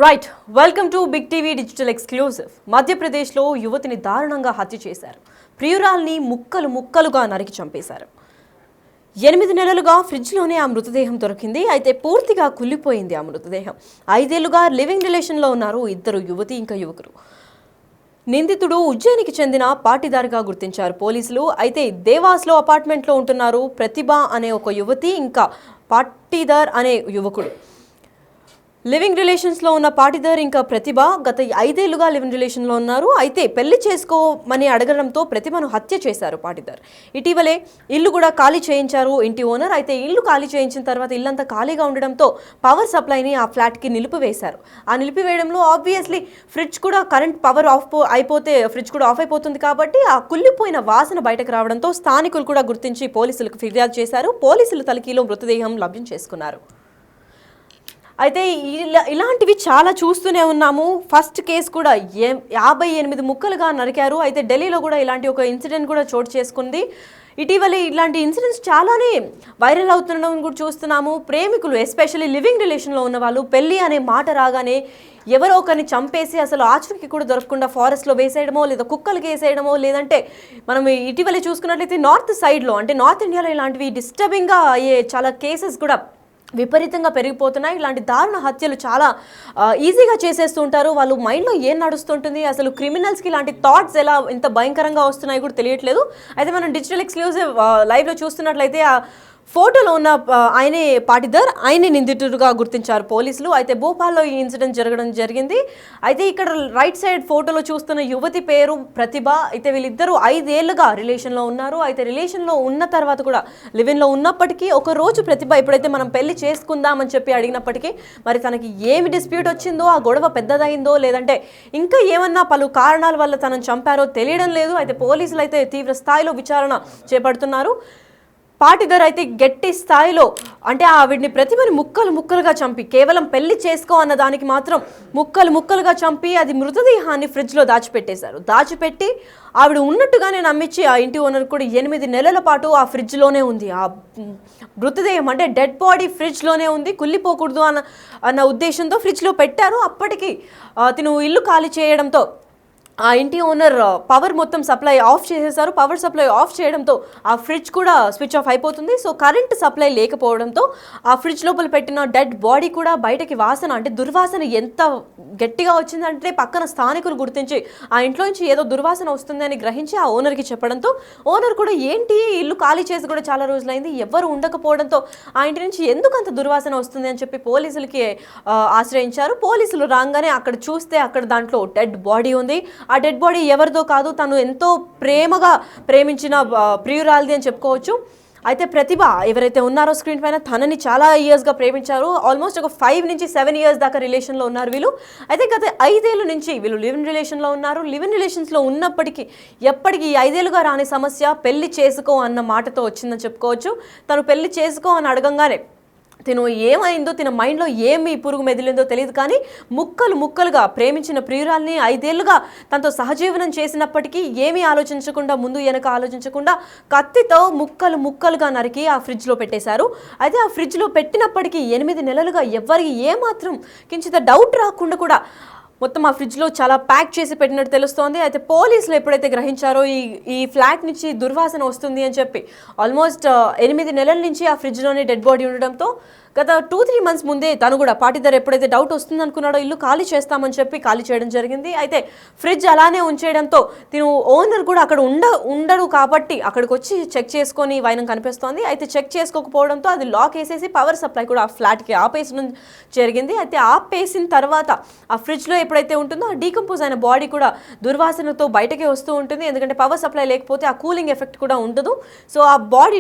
Right welcome to big TV digital exclusive. మధ్యప్రదేశ్లో యువతిని దారుణంగా హత్య చేశారు. ప్రియురాల్ని ముక్కలు ముక్కలుగా నరికి చంపేశారు. 8 నెలలుగా ఫ్రిడ్జ్లోనే ఆ మృతదేహం దొరికింది. అయితే పూర్తిగా కుళ్ళిపోయింది ఆ మృతదేహం. 5 ఏళ్లుగా లివింగ్ రిలేషన్లో ఉన్నారు ఇద్దరు, యువతి ఇంకా యువకుడు. నిందితుడు ఉజ్జయినికి చెందిన పాటీదారుగా గుర్తించారు పోలీసులు. అయితే దేవాస్లో అపార్ట్మెంట్లో ఉంటున్నారు ప్రతిభ అనే ఒక యువతి, ఇంకా పాటీదార్ అనే యువకుడు. లివింగ్ రిలేషన్స్లో ఉన్న పాటీదార్ ఇంకా ప్రతిభ గత 5 ఏళ్లుగా లివింగ్ రిలేషన్లో ఉన్నారు. అయితే పెళ్లి చేసుకోమని అడగడంతో ప్రతిభను హత్య చేశారు పాటీదార్. ఇటీవలే ఇల్లు కూడా ఖాళీ చేయించారు ఇంటి ఓనర్. అయితే ఇల్లు ఖాళీ చేయించిన తర్వాత ఇల్లంతా ఖాళీగా ఉండడంతో పవర్ సప్లైని ఆ ఫ్లాట్కి నిలిపివేశారు. ఆ నిలిపివేయడంలో ఆబ్వియస్లీ ఫ్రిడ్జ్ కూడా కరెంట్ పవర్ అయిపోతే ఫ్రిడ్జ్ కూడా ఆఫ్ అయిపోతుంది కాబట్టి ఆ కుళ్ళిపోయిన వాసన బయటకు రావడంతో స్థానికులు కూడా గుర్తించి పోలీసులకు ఫిర్యాదు చేశారు. పోలీసులు తనిఖీలో మృతదేహం లభ్యం చేసుకున్నారు. అయితే ఇలాంటివి చాలా చూస్తూనే ఉన్నాము. ఫస్ట్ కేసు కూడా 58 ముక్కలుగా నరికారు. అయితే ఢిల్లీలో కూడా ఇలాంటి ఒక ఇన్సిడెంట్ కూడా చోటు చేసుకుంది. ఇటీవలే ఇలాంటి ఇన్సిడెంట్స్ చాలానే వైరల్ అవుతుండడం కూడా చూస్తున్నాము. ప్రేమికులు ఎస్పెషల్లీ లివింగ్ రిలేషన్లో ఉన్న వాళ్ళు పెళ్ళి అనే మాట రాగానే ఎవరో ఒకరిని చంపేసి అసలు ఆచూకీ కూడా దొరకకుండా ఫారెస్ట్లో వేసేయడమో, లేదా కుక్కలకి వేసేయడమో, లేదంటే మనం ఇటీవలే చూసుకున్నట్లయితే నార్త్ సైడ్లో అంటే నార్త్ ఇండియాలో ఇలాంటివి డిస్టర్బింగ్గా అయ్యే చాలా కేసెస్ కూడా విపరీతంగా పెరిగిపోతున్నాయి. ఇలాంటి దారుణ హత్యలు చాలా ఈజీగా చేసేస్తూ ఉంటారు. వాళ్ళు మైండ్లో ఏం నడుస్తుంటుంది, అసలు క్రిమినల్స్కి ఇలాంటి థాట్స్ ఎలా ఇంత భయంకరంగా వస్తున్నాయి కూడా తెలియట్లేదు. అయితే మనం డిజిటల్ ఎక్స్క్లూజివ్ లైవ్లో చూస్తున్నట్లయితే ఆ ఫోటోలో ఉన్న ఆయనే పాటీదార్, ఆయనే నిందితుడిగా గుర్తించారు పోలీసులు. అయితే భోపాల్లో ఈ ఇన్సిడెంట్ జరగడం జరిగింది. అయితే ఇక్కడ రైట్ సైడ్ ఫోటోలో చూస్తున్న యువతి పేరు ప్రతిభ. అయితే వీళ్ళిద్దరూ 5 ఏళ్లుగా రిలేషన్లో ఉన్నారు. అయితే రిలేషన్లో ఉన్న తర్వాత కూడా లివిన్లో ఉన్నప్పటికీ ఒక రోజు ప్రతిభ ఎప్పుడైతే మనం పెళ్లి చేసుకుందామని చెప్పి అడిగినప్పటికీ మరి తనకి ఏమి డిస్ప్యూట్ వచ్చిందో, ఆ గొడవ పెద్దదైందో, లేదంటే ఇంకా ఏమన్నా పలు కారణాల వల్ల తనను చంపారో తెలియడం లేదు. అయితే పోలీసులు అయితే తీవ్ర స్థాయిలో విచారణ చేపడుతున్నారు. పాటీదార్ అయితే గట్టి స్థాయిలో అంటే ఆవిడ్ని ప్రతిభని ముక్కలు ముక్కలుగా చంపి, కేవలం పెళ్లి చేసుకో అన్న దానికి మాత్రం ముక్కలు ముక్కలుగా చంపి అది మృతదేహాన్ని ఫ్రిడ్జ్లో దాచిపెట్టేశారు. దాచిపెట్టి ఆవిడ ఉన్నట్టుగానే నమ్మించి ఆ ఇంటి ఓనర్ కూడా 8 నెలల పాటు ఆ ఫ్రిడ్జ్లోనే ఉంది. ఆ మృతదేహం అంటే డెడ్ బాడీ ఫ్రిడ్జ్లోనే ఉంది, కుళ్ళిపోకూడదు అన్న ఉద్దేశంతో ఫ్రిడ్జ్లో పెట్టారు. అప్పటికి తిను ఇల్లు ఖాళీ చేయడంతో ఆ ఇంటి ఓనర్ పవర్ మొత్తం సప్లై ఆఫ్ చేసేసారు. పవర్ సప్లై ఆఫ్ చేయడంతో ఆ ఫ్రిడ్జ్ కూడా స్విచ్ ఆఫ్ అయిపోతుంది. సో కరెంట్ సప్లై లేకపోవడంతో ఆ ఫ్రిడ్జ్ లోపల పెట్టిన డెడ్ బాడీ కూడా బయటకి వాసన అంటే దుర్వాసన ఎంత గట్టిగా వచ్చిందంటే పక్కన స్థానికులు గుర్తించి ఆ ఇంట్లో నుంచి ఏదో దుర్వాసన వస్తుందని గ్రహించి ఆ ఓనర్కి చెప్పడంతో ఓనర్ కూడా ఏంటి ఇల్లు ఖాళీ చేసి కూడా చాలా రోజులైంది, ఎవరు ఉండకపోవడంతో ఆ ఇంటి నుంచి ఎందుకు అంత దుర్వాసన వస్తుంది అని చెప్పి పోలీసులకి ఆశ్రయించారు. పోలీసులు రాగానే అక్కడ చూస్తే అక్కడ దాంట్లో డెడ్ బాడీ ఉంది. ఆ డెడ్ బాడీ ఎవరిదో కాదు, తను ఎంతో ప్రేమగా ప్రేమించిన ప్రియురాలిది అని చెప్పుకోవచ్చు. అయితే ప్రతిభ ఎవరైతే ఉన్నారో స్క్రీన్ పైన తనని చాలా ఇయర్స్గా ప్రేమించారు. ఆల్మోస్ట్ ఒక 5 నుంచి 7 ఇయర్స్ దాకా రిలేషన్లో ఉన్నారు వీళ్ళు. అయితే గత 5 ఏళ్ళ నుంచి వీళ్ళు లివింగ్ రిలేషన్లో ఉన్నారు. లివింగ్ రిలేషన్స్లో ఉన్నప్పటికీ ఎప్పటికీ 5 ఏళ్ళుగా రాని సమస్య పెళ్లి చేసుకో అన్న మాటతో వచ్చిందని చెప్పుకోవచ్చు. తను పెళ్లి చేసుకో అని అడగంగానే తిను ఏమైందో, తిన మైండ్లో ఏమి పురుగు మెదిలిందో తెలియదు, కానీ ముక్కలు ముక్కలుగా ప్రేమించిన ప్రియురాల్ని 5 ఏళ్లుగా తనతో సహజీవనం చేసినప్పటికీ ఏమీ ఆలోచించకుండా, ముందు వెనక ఆలోచించకుండా కత్తితో ముక్కలు ముక్కలుగా నరికి ఆ ఫ్రిడ్జ్లో పెట్టేశారు. అయితే ఆ ఫ్రిడ్జ్లో పెట్టినప్పటికీ 8 నెలలుగా ఎవరికి ఏమాత్రం కించిత డౌట్ రాకుండా కూడా మొత్తం ఆ ఫ్రిడ్జ్లో చాలా ప్యాక్ చేసి పెట్టినట్టు తెలుస్తోంది. అయితే పోలీసులు ఎప్పుడైతే గ్రహించారో ఈ ఫ్లాట్ నుంచి దుర్వాసన వస్తుంది అని చెప్పి ఆల్మోస్ట్ 8 నెలల నుంచి ఆ ఫ్రిడ్జ్లోనే డెడ్ బాడీ ఉండడంతో గత 2-3 మంత్స్ ముందే తను కూడా పాటీదార్ ఎప్పుడైతే డౌట్ వస్తుంది అనుకున్నాడో ఇల్లు ఖాళీ చేస్తామని చెప్పి ఖాళీ చేయడం జరిగింది. అయితే ఫ్రిడ్జ్ అలానే ఉంచేయడంతో తిను ఓనర్ కూడా అక్కడ ఉండడు కాబట్టి అక్కడికి వచ్చి చెక్ చేసుకొని వైనం కనిపిస్తోంది. అయితే చెక్ చేసుకోకపోవడంతో అది లాక్ వేసేసి పవర్ సప్లై కూడా ఆ ఫ్లాట్కి ఆపేసడం జరిగింది. అయితే ఆపేసిన తర్వాత ఆ ఫ్రిడ్జ్లో ఎప్పుడైతే ఉంటుందో ఆ డీకంపోజ్ అయిన బాడీ కూడా దుర్వాసనతో బయటకే వస్తూ ఉంటుంది. ఎందుకంటే పవర్ సప్లై లేకపోతే ఆ కూలింగ్ ఎఫెక్ట్ కూడా ఉండదు. సో ఆ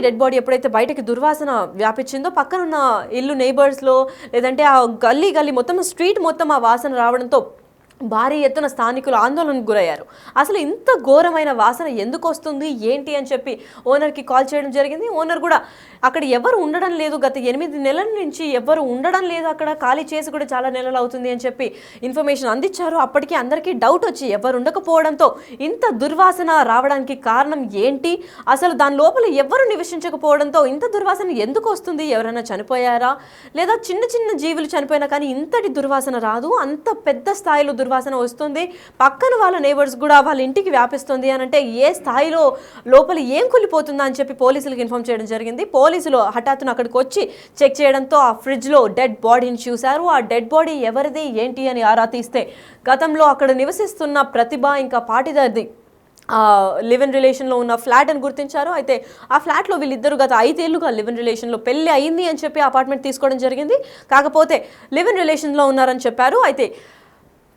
డెడ్ బాడీ ఎప్పుడైతే బయటకి దుర్వాసన వ్యాపించిందో పక్కనున్న ఇల్లు నైబర్స్లో, లేదంటే ఆ గల్లీ మొత్తం స్ట్రీట్ మొత్తం ఆ వాసన రావడంతో భారీ ఎత్తున స్థానికులు ఆందోళనకు గురయ్యారు. అసలు ఇంత ఘోరమైన వాసన ఎందుకు వస్తుంది ఏంటి అని చెప్పి ఓనర్కి కాల్ చేయడం జరిగింది. ఓనర్ కూడా అక్కడ ఎవరు ఉండడం లేదు, గత 8 నెలల నుంచి ఎవరు ఉండడం లేదు, అక్కడ ఖాళీ చేసి కూడా చాలా నెలలు అవుతుంది అని చెప్పి ఇన్ఫర్మేషన్ అందించారు. అప్పటికి అందరికీ డౌట్ వచ్చి ఎవరు ఉండకపోవడంతో ఇంత దుర్వాసన రావడానికి కారణం ఏంటి, అసలు దాని లోపల ఎవరు నివసించకపోవడంతో ఇంత దుర్వాసన ఎందుకు వస్తుంది, ఎవరైనా చనిపోయారా లేదా చిన్న చిన్న జీవులు చనిపోయినా కానీ ఇంతటి దుర్వాసన రాదు, అంత పెద్ద స్థాయిలో దుర్వాసన వస్తుంది, పక్కన వాళ్ళ నేబర్స్ కూడా వాళ్ళ ఇంటికి వ్యాపిస్తుంది అని అంటే ఏ స్థాయిలో లోపల ఏం కులిపోతుందా అని చెప్పి పోలీసులకు ఇన్ఫార్మ్ చేయడం జరిగింది. పోలీసులు హఠాత్తున అక్కడికి వచ్చి చెక్ చేయడంతో ఆ ఫ్రిడ్జ్లో డెడ్ బాడీని చూశారు. ఆ డెడ్ బాడీ ఎవరిది ఏంటి అని ఆరా తీస్తే గతంలో అక్కడ నివసిస్తున్న ప్రతిభ ఇంకా పాటిదార్ది లివ్ ఇన్ రిలేషన్లో ఉన్న ఫ్లాట్ అని గుర్తించారు. అయితే ఆ ఫ్లాట్లో వీళ్ళిద్దరు గత 5 ఏళ్లుగా లివ్ ఇన్ రిలేషన్లో పెళ్లి అయింది అని చెప్పి అపార్ట్మెంట్ తీసుకోవడం జరిగింది. కాకపోతే లివ్ ఇన్ రిలేషన్లో ఉన్నారని చెప్పారు. అయితే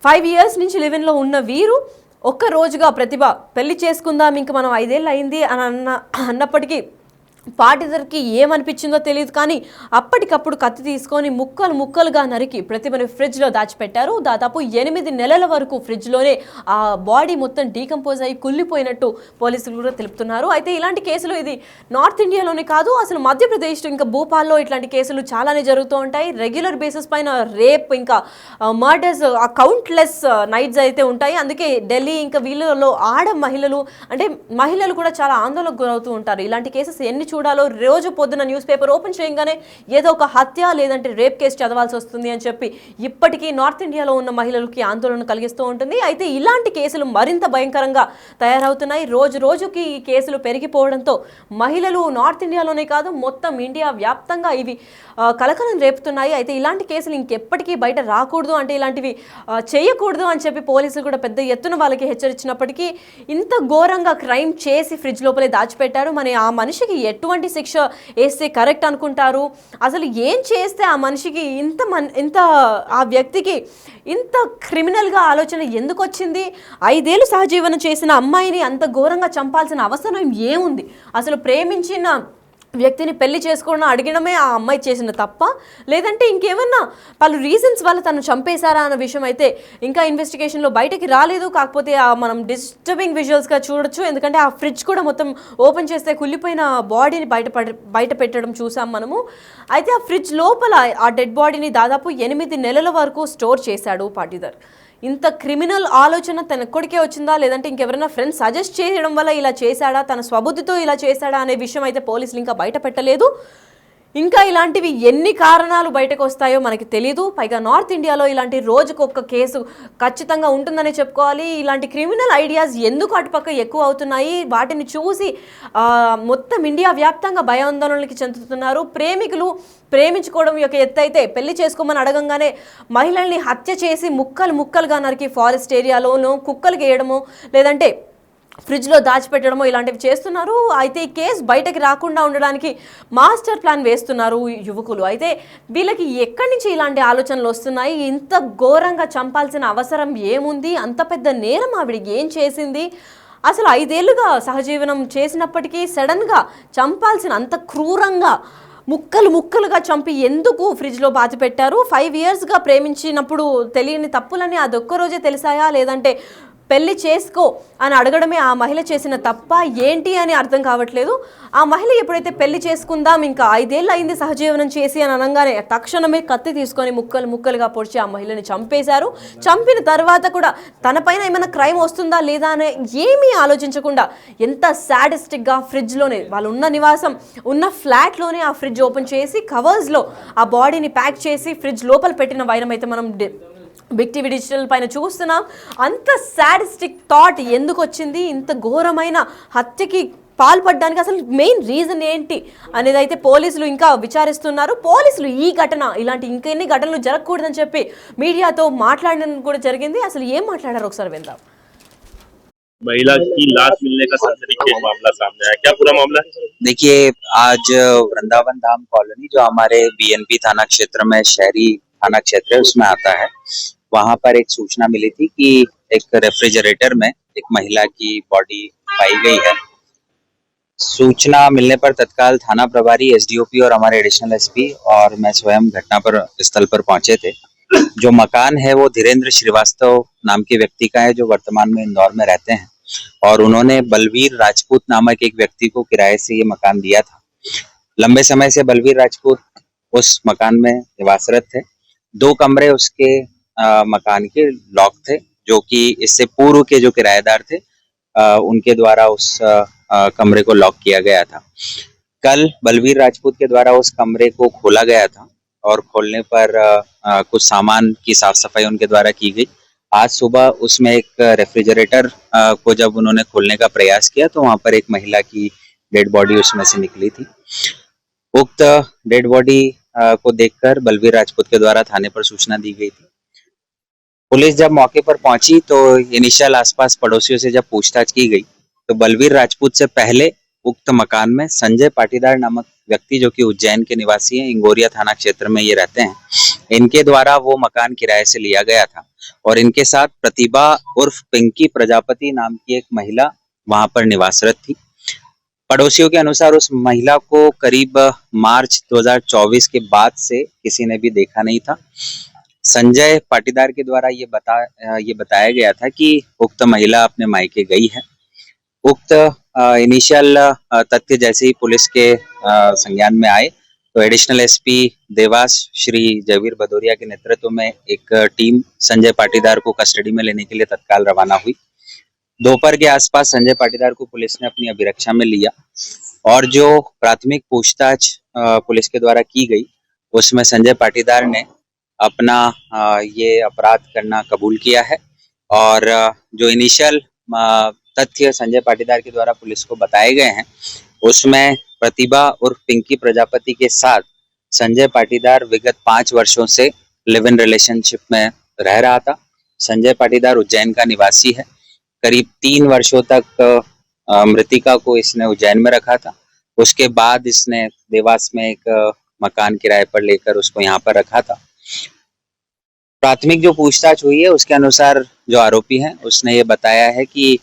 5 years నుంచి లివ్-ఇన్లో ఉన్న వీరు ఒక్క రోజుగా ప్రతిభ పెళ్లి చేసుకుందాం ఇంక మనం 5 ఏళ్ళు అయింది అని అన్నప్పటికీ పాటిదర్కి ఏమనిపించిందో తెలియదు కానీ అప్పటికప్పుడు కత్తి తీసుకొని ముక్కలు ముక్కలుగా నరికి ప్రతిభని ఫ్రిడ్జ్లో దాచిపెట్టారు. దాదాపు 8 నెలల వరకు ఫ్రిడ్జ్లోనే ఆ బాడీ మొత్తం డీకంపోజ్ అయ్యి కుళ్ళిపోయినట్టు పోలీసులు కూడా తెలుపుతున్నారు. అయితే ఇలాంటి కేసులు ఇది నార్త్ ఇండియాలోనే కాదు, అసలు మధ్యప్రదేశ్ ఇంకా భోపాల్లో ఇట్లాంటి కేసులు చాలానే జరుగుతూ ఉంటాయి. రెగ్యులర్ బేసిస్ పైన రేప్ ఇంకా మర్డర్స్ కౌంట్లెస్ నైట్స్ అయితే ఉంటాయి. అందుకే ఢిల్లీ ఇంకా వీళ్ళలో మహిళలు కూడా చాలా ఆందోళనకు గురవుతూ ఉంటారు. ఇలాంటి కేసెస్ ఎన్ని చూడాలో రోజు పొద్దున న్యూస్ పేపర్ ఓపెన్ చేయగానే ఏదో ఒక హత్య లేదంటే రేప్ కేసు చదవాల్సి వస్తుంది అని చెప్పి ఇప్పటికీ నార్త్ ఇండియాలో ఉన్న మహిళలకి ఆందోళన కలిగిస్తూ ఉంటుంది. అయితే ఇలాంటి కేసులు మరింత భయంకరంగా తయారవుతున్నాయి. రోజు రోజుకి ఈ కేసులు పెరిగిపోవడంతో మహిళలు నార్త్ ఇండియాలోనే కాదు మొత్తం ఇండియా వ్యాప్తంగా ఇవి కలకలం రేపుతున్నాయి. అయితే ఇలాంటి కేసులు ఇంకెప్పటికీ బయట రాకూడదు, అంటే ఇలాంటివి చేయకూడదు అని చెప్పి పోలీసులు కూడా పెద్ద ఎత్తున వాళ్ళకి హెచ్చరించినప్పటికీ ఇంత ఘోరంగా క్రైమ్ చేసి ఫ్రిడ్జ్ లోపలే దాచిపెట్టారు. మరి ఆ మనిషికి ఎటువంటి శిక్ష వేస్తే కరెక్ట్ అనుకుంటారు, అసలు ఏం చేస్తే ఆ మనిషికి ఇంత ఆ వ్యక్తికి ఇంత క్రిమినల్గా ఆలోచన ఎందుకు వచ్చింది, 5 ఏళ్ళు సహజీవనం చేసిన అమ్మాయిని అంత ఘోరంగా చంపాల్సిన అవసరం ఏముంది, అసలు ప్రేమించిన వ్యక్తిని పెళ్లి చేసుకోవడం అడిగడమే ఆ అమ్మాయి చేసిన తప్ప లేదంటే ఇంకేమన్నా పలు రీజన్స్ వల్ల తను చంపేశారా అన్న విషయం అయితే ఇంకా ఇన్వెస్టిగేషన్లో బయటకి రాలేదు. కాకపోతే మనం డిస్టర్బింగ్ విజువల్స్గా చూడొచ్చు, ఎందుకంటే ఆ ఫ్రిడ్జ్ కూడా మొత్తం ఓపెన్ చేస్తే కుళ్ళిపోయిన బాడీని బయట పెట్టడం చూసాం మనము. అయితే ఆ ఫ్రిడ్జ్ లోపల ఆ డెడ్ బాడీని దాదాపు 8 నెలల వరకు స్టోర్ చేశాడు పాటిదర్. ఇంత క్రిమినల్ ఆలోచన తన కొడుకే వచ్చిందా లేదంటే ఇంకెవరైనా ఫ్రెండ్స్ సజెస్ట్ చేయడం వల్ల ఇలా చేశాడా, తన స్వబుద్ధితో ఇలా చేశాడా అనే విషయం అయితే పోలీసులు ఇంకా బయట పెట్టలేదు. ఇంకా ఇలాంటివి ఎన్ని కారణాలు బయటకు వస్తాయో మనకి తెలీదు. పైగా నార్త్ ఇండియాలో ఇలాంటి రోజుకొక్క కేసు ఖచ్చితంగా ఉంటుందనే చెప్పుకోవాలి. ఇలాంటి క్రిమినల్ ఐడియాస్ ఎందుకు అటుపక్క ఎక్కువ అవుతున్నాయి, వాటిని చూసి మొత్తం ఇండియా వ్యాప్తంగా భయాందోళనలకి చెందుతున్నారు. ప్రేమికులు ప్రేమించుకోవడం యొక్క ఎత్తు అయితే పెళ్లి చేసుకోమని అడగంగానే మహిళల్ని హత్య చేసి ముక్కలుగా నరికి ఫారెస్ట్ ఏరియాలోనూ కుక్కలకి వేయడము లేదంటే ఫ్రిడ్జ్లో దాచిపెట్టడమో ఇలాంటివి చేస్తున్నారు. అయితే ఈ కేసు బయటకి రాకుండా ఉండడానికి మాస్టర్ ప్లాన్ వేస్తున్నారు యువకులు. అయితే వీళ్ళకి ఎక్కడి నుంచి ఇలాంటి ఆలోచనలు వస్తున్నాయి, ఇంత ఘోరంగా చంపాల్సిన అవసరం ఏముంది, అంత పెద్ద నేరం ఆవిడికి ఏం చేసింది, అసలు 5 ఏళ్ళుగా సహజీవనం చేసినప్పటికీ సడన్గా చంపాల్సిన అంత క్రూరంగా ముక్కలుగా చంపి ఎందుకు ఫ్రిడ్జ్లో బాతి పెట్టారు. 5 yearsగా ప్రేమించినప్పుడు తెలియని తప్పులని అదొక్క రోజే తెలిసాయా లేదంటే పెళ్లి చేసుకో అని అడగడమే ఆ మహిళ చేసిన తప్ప ఏంటి అని అర్థం కావట్లేదు. ఆ మహిళ ఎప్పుడైతే పెళ్లి చేసుకుందాం ఇంకా 5 ఏళ్ళు అయింది సహజీవనం చేసి అని అనగానే తక్షణమే కత్తి తీసుకొని ముక్కలుగా పొడిచి ఆ మహిళని చంపేశారు. చంపిన తర్వాత కూడా తనపైన ఏమైనా క్రైమ్ వస్తుందా లేదా అనే ఏమీ ఆలోచించకుండా ఎంత సాడిస్టిక్గా ఫ్రిడ్జ్లోనే వాళ్ళు ఉన్న నివాసం ఉన్న ఫ్లాట్లోనే ఆ ఫ్రిడ్జ్ ఓపెన్ చేసి కవర్స్లో ఆ బాడీని ప్యాక్ చేసి ఫ్రిడ్జ్ లోపల పెట్టిన వైరం అయితే మనం బిగ్ టీవీ డిజిటల్ పైన చూస్తున్నాం. అంత సాడిస్టిక్ థాట్ ఎందుకు వచ్చింది, ఇంత ఘోరమైన హత్యకి పాల్పడడానికి అసలు మెయిన్ రీజన్ ఏంటి అనేది అయితే పోలీసులు ఇంకా విచారిస్తున్నారు. పోలీసులు ఈ ఘటన ఇలాంటి ఇంకెన్ని ఘటనలు జరగకూడదని చెప్పి మీడియాతో మాట్లాడడం కూడా జరిగింది. అసలు ఏం మాట్లాడారు ఒకసారి విందాం. महिला की लाश मिलने का सनसनीखेज मामला सामने आया, क्या पूरा मामला है? देखिए, आज वृंदावन धाम कॉलोनी जो हमारे बीएनपी थाना क्षेत्र में शहरी थाना क्षेत्र है उसमें आता है, वहां पर एक सूचना मिली थी कि एक रेफ्रिजरेटर में एक महिला की बॉडी पाई गई है। सूचना मिलने पर तत्काल थाना प्रभारी एसडीओपी और हमारे एडिशनल एसपी और मैं स्वयं घटना पर स्थल पर पहुंचे थे। जो मकान है वो धीरेन्द्र श्रीवास्तव नाम के व्यक्ति का है, जो वर्तमान में इंदौर में रहते हैं, और उन्होंने बलवीर राजपूत नामक एक व्यक्ति को किराए से ये मकान दिया था। लंबे समय से बलवीर राजपूत उस मकान में निवासरत थे। 2 कमरे उसके मकान के लॉक थे, जो कि इससे पूर्व के जो किराएदार थे उनके द्वारा उस कमरे को लॉक किया गया था। कल बलवीर राजपूत के द्वारा उस कमरे को खोला गया था और खोलने पर कुछ सामान की साफ सफाई उनके द्वारा की गई। आज सुबह उसमें एक रेफ्रिजरेटर को जब उन्होंने खोलने का प्रयास किया तो वहां पर एक महिला की डेड बॉडी उसमें से निकली थी। उक्त डेड बॉडी को देखकर बलवीर राजपूत के द्वारा थाने पर सूचना दी गई थी। पुलिस जब मौके पर पहुंची तो इनिशियल आसपास पड़ोसियों से जब पूछताछ की गई तो बलवीर राजपूत से पहले उक्त मकान में संजय पाटीदार नामक व्यक्ति, जो कि उज्जैन के निवासी हैं, इंगोरिया थाना क्षेत्र में ये रहते हैं, इनके द्वारा वो मकान किराए से लिया गया था और इनके साथ प्रतिभा उर्फ पिंकी प्रजापति नाम की एक महिला वहां पर निवासरत थी। पड़ोसियों के अनुसार उस महिला को करीब मार्च 2024 के बाद से किसी ने भी देखा नहीं था। संजय पाटीदार के द्वारा ये बताया गया था कि उक्त महिला अपने मायके गई है। उक्त इनिशियल तथ्य जैसे ही पुलिस के संज्ञान में आए तो एडिशनल एसपी देवास श्री जयवीर भदौरिया के नेतृत्व में एक टीम संजय पाटीदार को कस्टडी में लेने के लिए तत्काल रवाना हुई। दोपहर के आसपास संजय पाटीदार को पुलिस ने अपनी अभिरक्षा में लिया और जो प्राथमिक पूछताछ पुलिस के द्वारा की गई उसमें संजय पाटीदार ने अपना ये अपराध करना कबूल किया है और जो इनिशियल तथ्य संजय पाटीदार के द्वारा पुलिस को बताए गए हैं उसमें प्रतिभा और पिंकी प्रजापति के साथ संजय पाटीदार विगत 5 वर्षों से लिव इन रिलेशनशिप में रह रहा था। संजय पाटीदार उज्जैन का निवासी है। करीब 3 वर्षों तक मृतिका को इसने उज्जैन में रखा था। उसके बाद इसने देवास में एक मकान किराए पर लेकर उसको यहाँ पर रखा था। प्राथमिक जो पूछताछ हुई है उसके अनुसार जो आरोपी है उसने ये बताया है कि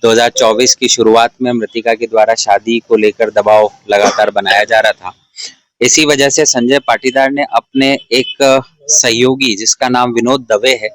2024 की शुरुआत में मृतिका के द्वारा शादी को लेकर दबाव लगातार बनाया जा रहा था। इसी वजह से संजय पाटीदार ने अपने एक सहयोगी जिसका नाम विनोद दवे है